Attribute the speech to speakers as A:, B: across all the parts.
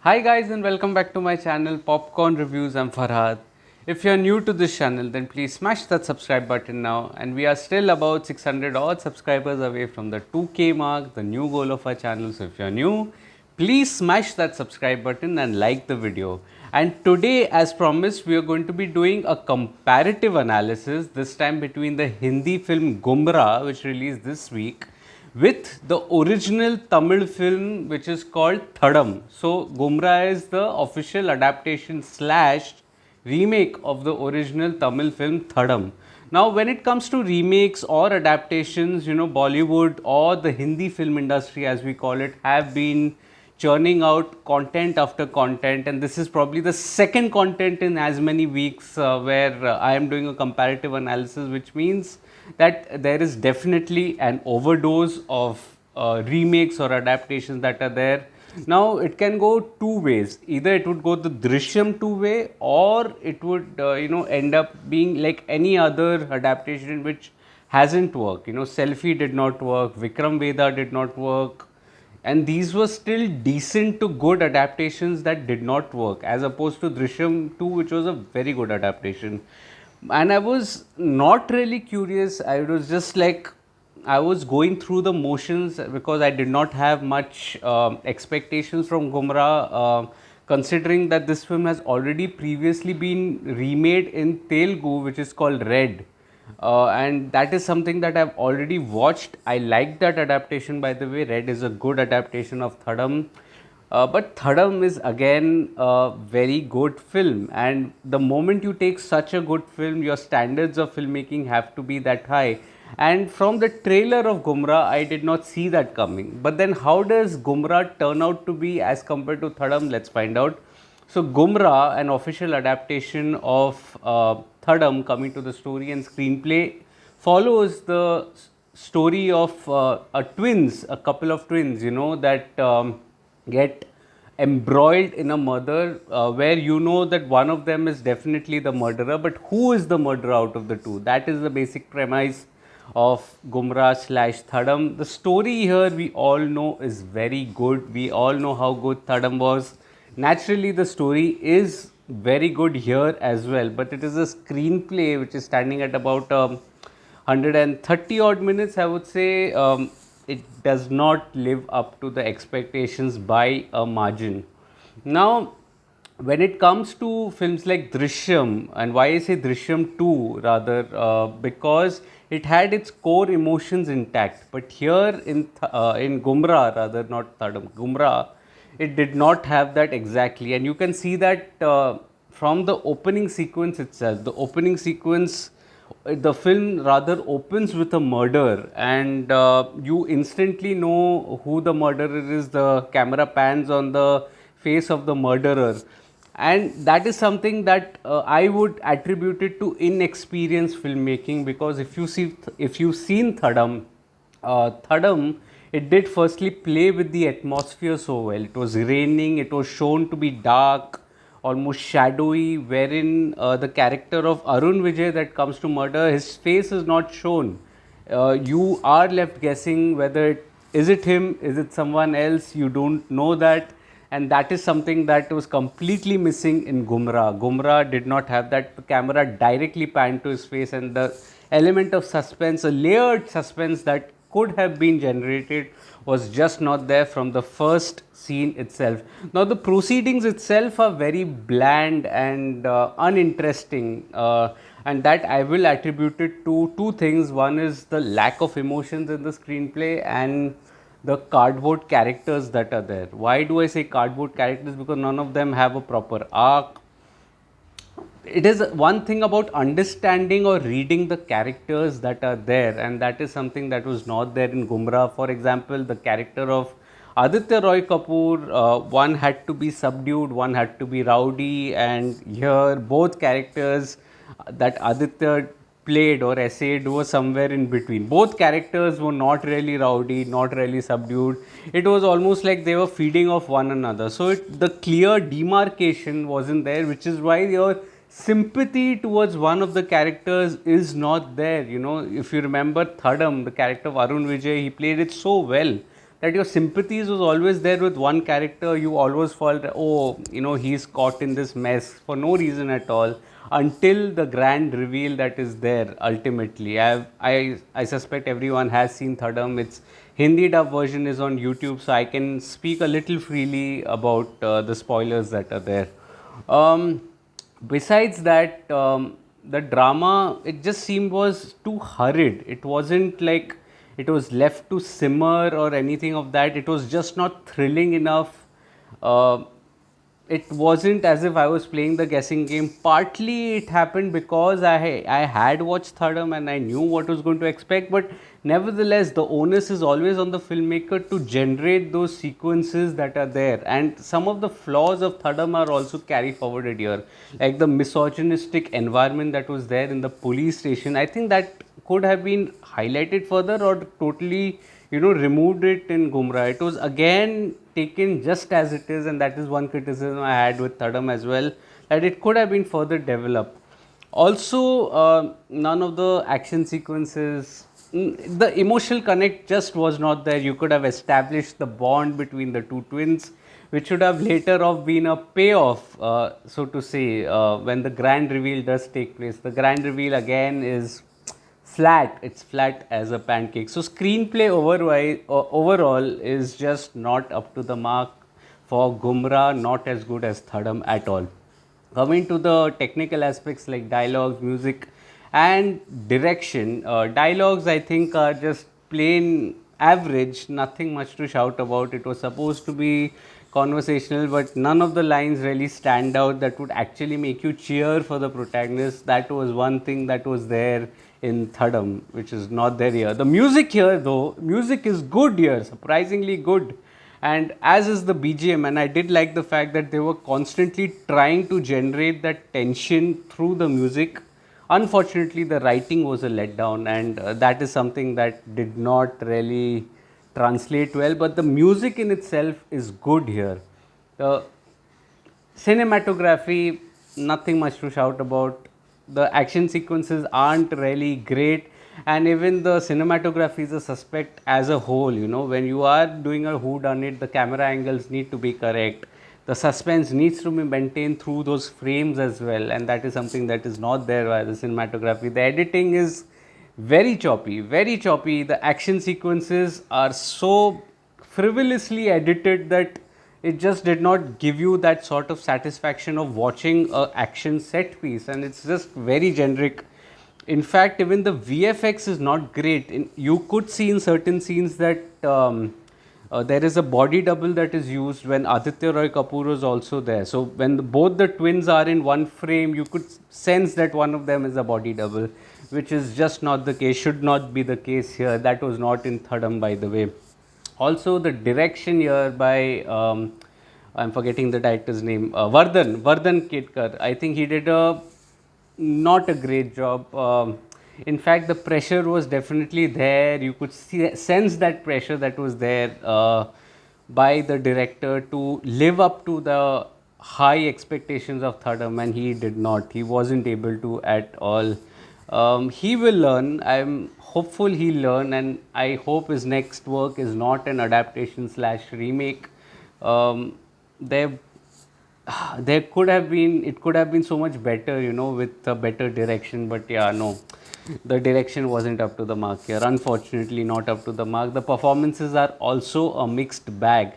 A: Hi guys and welcome back to my channel Popcorn Reviews. I'm Farhad. If you're new to this channel then please smash that subscribe button now, and we are still about 600 odd subscribers away from the 2k mark, the new goal of our channel. So if you're new, please smash that subscribe button and like the video. And today, as promised, we are going to be doing a comparative analysis, this time between the Hindi film Gumraah, which released this week, with the original Tamil film which is called Thadam. So Gumraah is the official adaptation slash remake of the original Tamil film Thadam. Now when it comes to remakes or adaptations, Bollywood or the Hindi film industry as we call it have been churning out content after content, and this is probably the second content in as many weeks where I am doing a comparative analysis, which means that there is definitely an overdose of remakes or adaptations that are there. Now it can go two ways. Either it would go the Drishyam two way, or it would end up being like any other adaptation which hasn't worked. Selfie did not work, Vikram Veda did not work, and these were still decent to good adaptations that did not work, as opposed to Drishyam 2, which was a very good adaptation. And I was not really curious. I was just like, I was going through the motions because I did not have much expectations from Gumraah, considering that this film has already previously been remade in Telugu, which is called Red. And that is something that I've already watched. I like that adaptation, by the way. Red is a good adaptation of Thadam. But Thadam is again a very good film, and the moment you take such a good film, your standards of filmmaking have to be that high. And from the trailer of Gumraah, I did not see that coming. But then, how does Gumraah turn out to be as compared to Thadam? Let's find out. So, Gumraah, an official adaptation of Thadam, coming to the story and screenplay, follows the story of a couple of twins, that get embroiled in a murder where you know that one of them is definitely the murderer, but who is the murderer out of the two? That is the basic premise of Gumraah slash Thadam. The story here we all know is very good. We all know how good Thadam was. Naturally, the story is very good here as well, but it is a screenplay which is standing at about 130 odd minutes, I would say. It does not live up to the expectations by a margin. Now, when it comes to films like Drishyam, and why I say Drishyam 2 rather, because it had its core emotions intact, but here in Gumraah, rather not Thadam, Gumraah, it did not have that exactly, and you can see that from the opening sequence itself. The opening sequence, the film rather opens with a murder, and you instantly know who the murderer is. The camera pans on the face of the murderer, and that is something that I would attribute it to inexperienced filmmaking, because if you've seen Thadam, it did firstly play with the atmosphere so well. It was raining, it was shown to be dark, almost shadowy, wherein the character of Arun Vijay that comes to murder, his face is not shown. You are left guessing whether is it him, is it someone else, you don't know that. And that is something that was completely missing in Gumraah. Gumraah did not have that. The camera directly panned to his face, and the element of suspense, a layered suspense that could have been generated, was just not there from the first scene itself. Now, the proceedings itself are very bland and uninteresting, and that I will attribute it to two things. One is the lack of emotions in the screenplay, and the cardboard characters that are there. Why do I say cardboard characters? Because none of them have a proper arc. It is one thing about understanding or reading the characters that are there, and that is something that was not there in Gumraah. For example, the character of Aditya Roy Kapoor, one had to be subdued, one had to be rowdy, and here both characters that Aditya played or essayed were somewhere in between. Both characters were not really rowdy, not really subdued. It was almost like they were feeding off one another. So the clear demarcation wasn't there, which is why your sympathy towards one of the characters is not there. If you remember Thadam, the character of Arun Vijay, he played it so well. that your sympathies was always there with one character. You always felt, oh, he's caught in this mess for no reason at all, until the grand reveal that is there ultimately. I suspect everyone has seen Thadam. Its Hindi dub version is on YouTube, so I can speak a little freely about the spoilers that are there. Um, Besides that, the drama, it just seemed was too hurried. It wasn't like it was left to simmer or anything of that. It was just not thrilling enough. Uh, it wasn't as if I was playing the guessing game. Partly it happened because I had watched Thadam and I knew what was going to expect, but nevertheless the onus is always on the filmmaker to generate those sequences that are there, and some of the flaws of Thadam are also carry forwarded here, like the misogynistic environment that was there in the police station. I think that could have been highlighted further or totally removed it in Gumraah. It was again taken just as it is, and that is one criticism I had with Thadam as well, that it could have been further developed. Also, none of the action sequences, the emotional connect just was not there. You could have established the bond between the two twins, which should have later off been a payoff, so to say, when the grand reveal does take place. The grand reveal again is flat. It's flat as a pancake. So screenplay overall is just not up to the mark for Gumraah, not as good as Thadam at all. Coming to the technical aspects like dialogue, music, and direction, dialogues I think are just plain average, nothing much to shout about. It was supposed to be conversational, but none of the lines really stand out that would actually make you cheer for the protagonist. That was one thing that was there in Thadam, which is not there here. The music here, though, music is good here, surprisingly good. And as is the BGM, and I did like the fact that they were constantly trying to generate that tension through the music. Unfortunately, the writing was a letdown, and that is something that did not really translate well. But the music in itself is good here. The cinematography, nothing much to shout about. The action sequences aren't really great, and even the cinematography is a suspect as a whole. When you are doing a who done it, the camera angles need to be correct. The suspense needs to be maintained through those frames as well, and that is something that is not there by the cinematography. The editing is very choppy, very choppy. The action sequences are so frivolously edited that it just did not give you that sort of satisfaction of watching a action set piece, and it's just very generic. In fact, even the VFX is not great. You could see in certain scenes that there is a body double that is used when Aditya Roy Kapoor was also there. So when both the twins are in one frame, you could sense that one of them is a body double, which is just not the case, should not be the case here. That was not in Thadam, by the way. Also, the direction here by I'm forgetting the director's name, Vardhan Ketkar. I think he did a not a great job. In fact, the pressure was definitely there. You could sense that pressure that was there by the director to live up to the high expectations of Thadam, and he did not. He wasn't able to at all. He will learn. I'm hopeful he'll learn, and I hope his next work is not an adaptation slash remake. There there could have been, it could have been so much better, with a better direction, but yeah, no, the direction wasn't up to the mark here. Unfortunately, not up to the mark. The performances are also a mixed bag.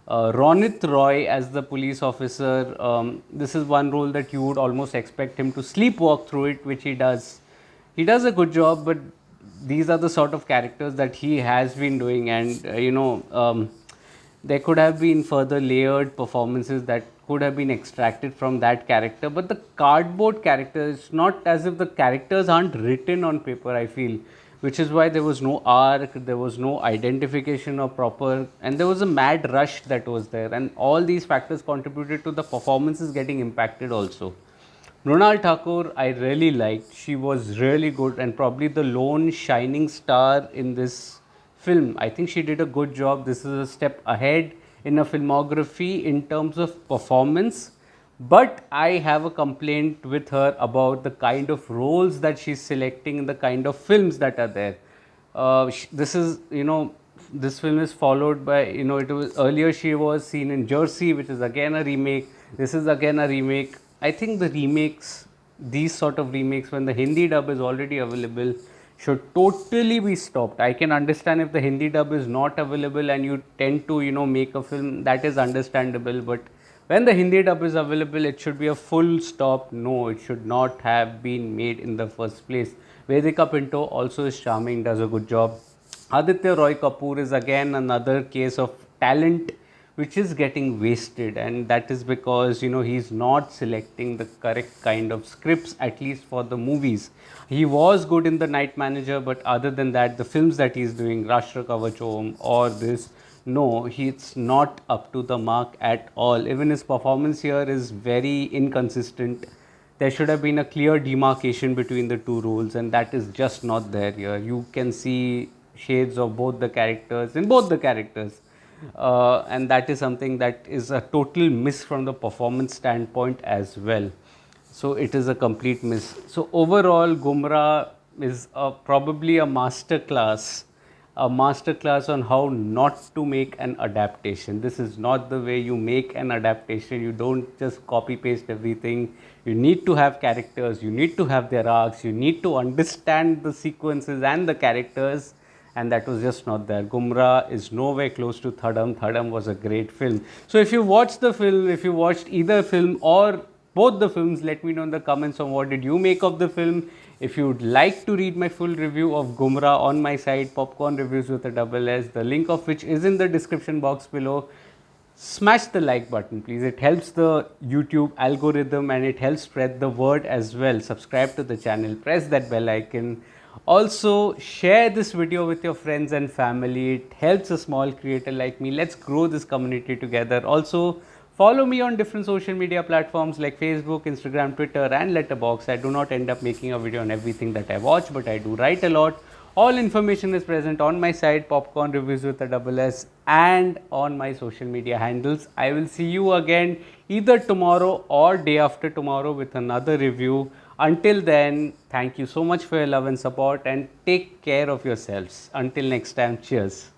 A: Ronit Roy as the police officer, this is one role that you would almost expect him to sleepwalk through it, which he does. He does a good job, but these are the sort of characters that he has been doing, and there could have been further layered performances that could have been extracted from that character. But the cardboard character, it's not as if the characters aren't written on paper, I feel, which is why there was no arc, there was no identification or proper, and there was a mad rush that was there, and all these factors contributed to the performances getting impacted also. Mrunal Thakur, I really liked. She was really good and probably the lone shining star in this film. I think she did a good job. This is a step ahead in a filmography in terms of performance. But I have a complaint with her about the kind of roles that she's selecting and the kind of films that are there. This is, this film is followed by, it was earlier she was seen in Jersey, which is again a remake. This is again a remake. I think the remakes, these sort of remakes, when the Hindi dub is already available, should totally be stopped. I can understand if the Hindi dub is not available and you tend to, make a film, that is understandable. But when the Hindi dub is available, it should be a full stop. No, it should not have been made in the first place. Vedika Pinto also is charming, does a good job. Aditya Roy Kapoor is again another case of talent which is getting wasted, and that is because he's not selecting the correct kind of scripts, at least for the movies. He was good in The Night Manager, but other than that, the films that he's doing, Rashtra Kavachom or this, no, he's not up to the mark at all. Even his performance here is very inconsistent. There should have been a clear demarcation between the two roles, and that is just not there here. You can see shades of both the characters in both the characters, and that is something that is a total miss from the performance standpoint as well. So it is a complete miss. So overall, Gumraah is probably a master class on how not to make an adaptation. This is not the way you make an adaptation. You don't just copy paste everything. You need to have characters, you need to have their arcs, you need to understand the sequences and the characters, and that was just not there. Gumraah is nowhere close to Thadam. Thadam was a great film. So if you watched the film, if you watched either film or both the films, let me know in the comments on what did you make of the film. If you would like to read my full review of Gumraah on my site, Popcorn Reviews with a double S, the link of which is in the description box below, smash the like button please. It helps the YouTube algorithm and it helps spread the word as well. Subscribe to the channel, press that bell icon. Also share this video with your friends and family. It helps a small creator like me. Let's grow this community together. Also follow me on different social media platforms like Facebook, Instagram, Twitter and Letterboxd. I do not end up making a video on everything that I watch, but I do write a lot. All information is present on my site, Popcorn Reviews with a double S, and on my social media handles. I will see you again either tomorrow or day after tomorrow with another review. Until then, thank you so much for your love and support, and take care of yourselves. Until next time, cheers.